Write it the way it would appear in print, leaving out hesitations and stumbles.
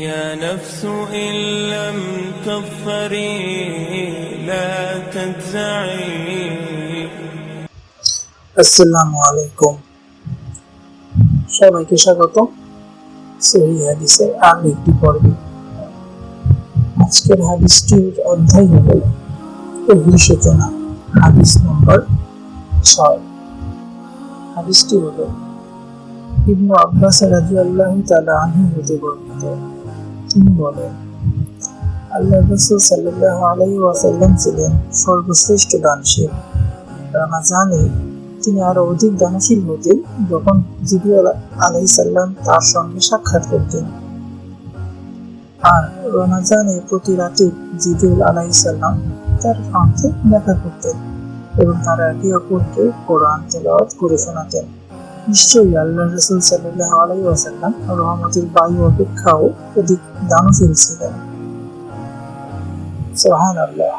يا نفس إن لم تظفري لا تجزعي। আসসালামু আলাইকুম, সবাইকে স্বাগত সহিহ হাদিসের আরো একটি পর্বে। আজকের হাদিসটির অধ্যায় হল ওহীর সূচনা, হাদিস নম্বর 6। হাদিসটি হল ইবনে আব্বাস রাদিয়াল্লাহু তাআলা আনহু হতে বর্ণিত। তিনি বলেন, আল্লাহর রাসূল সাল্লাল্লাহু আলাইহি ওয়াসাল্লাম ছিলেন সর্বশ্রেষ্ঠ দানশীল। রমজানে তিনি আরো অধিক দানশীল হতেন যখন জিবরিল আলাইহিস সালাম তার সঙ্গে সাক্ষাৎ করতেন। আর রমজানে প্রতি রাতে জিবরিল আলাইহিস সালাম তার সঙ্গে দেখা করতেন এবং তারা একে অপরকে কোরআন তেলাওয়াত করে শোনাতেন। নিশ্চয়ই আল্লাহর রাসূল সাল্লাল্লাহু আলাইহি ওয়াসাল্লাম রহমতের বায়ু অপেক্ষাও অধিক দানশীল ছিলেন। সুবহানাল্লাহ।